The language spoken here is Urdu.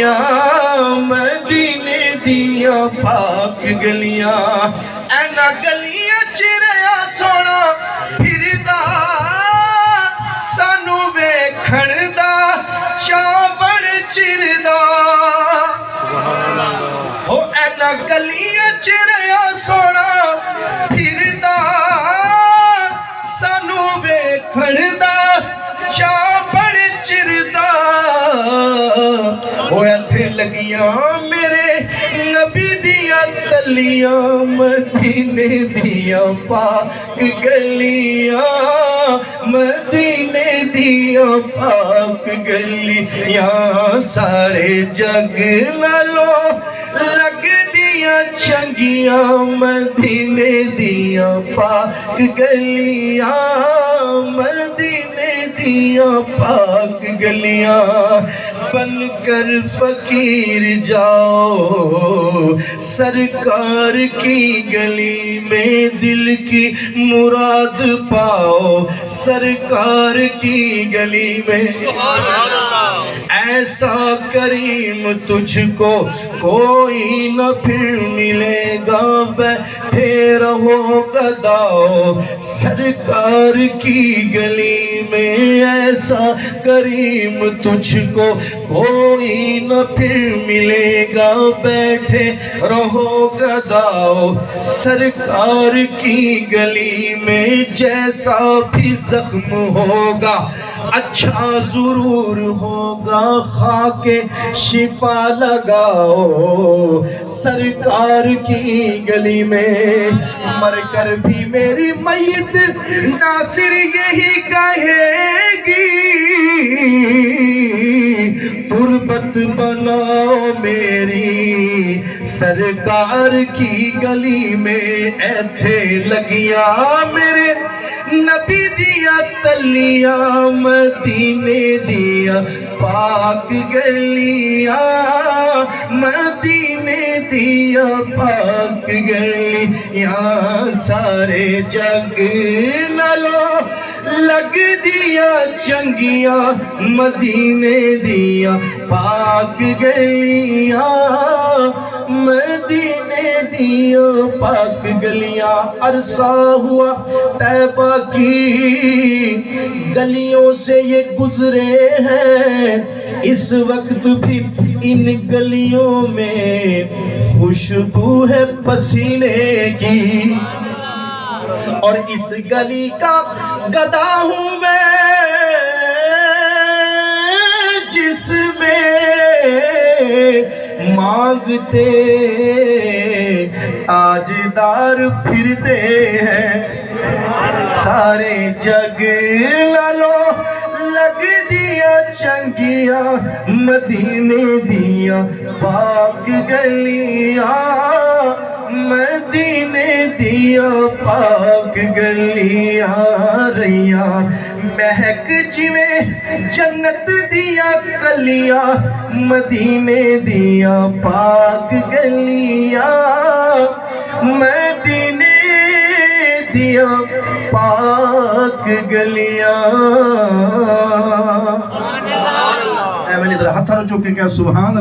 گلیاں مدینے دیاں پاک گلیاں اینا گلیاں چریا سونا پھردا سانو ویکھن دا چاوڑ چردا ہو اینا گلیاں چریا سونا پھردا سانو ویکھن دا چاوڑ چردا وہ ایتھے لگیاں میرے نبی دیاں تلیاں مدینے دیاں پاک گلیاں مدینے دیاں پاک گلیاں سارے جگ نالوں لگ دیاں چنگیاں مدینے دیاں پاک گلیاں مدینے دیاں پاک گلیاں بن کر فقیر جاؤ سرکار کی گلی میں دل کی مراد پاؤ سرکار کی گلی میں ایسا کریم تجھ کو کوئی نہ پھر ملے گا بیٹھے رہو گداؤ سرکار کی گلی میں ایسا کریم تجھ کو کوئی نہ پھر ملے گا بیٹھے رہو گداؤ سرکار کی گلی میں جیسا بھی زخم ہوگا اچھا ضرور ہوگا خاک شفا لگاؤ سرکار کی گلی میں مر کر بھی میری میت ناصر یہی کہے گی تربت بناؤ میری سرکار کی گلی میں ایتھے لگیاں میرے نبی دیا تلیاں مدینے دیا پاک گلیاں مدینے دیا پاک گلیاں سارے جگ نالوں لگ دیا چنگیاں مدینے دیا پاک گلیاں مدینے دیا پاک گلیاں عرصہ ہوا طیبہ کی گلیوں سے یہ گزرے ہیں اس وقت بھی ان گلیوں میں خوشبو ہے پسینے کی اور اس گلی کا گدا ہوں میں جس میں مانگتے تاجدار پھرتے ہیں سارے جگ نالوں لگ دیا چنگیاں مدینے دیا پاک گلیاں مدینے دیا پاک گلیاں رہیاں مہک جویں جنت دیا کلیاں مدینے دیا پاک گلیاں مدینے دیا پاک گلیاں اے ولی ذرا ہاتھ چوک کے کیا سبحان اللہ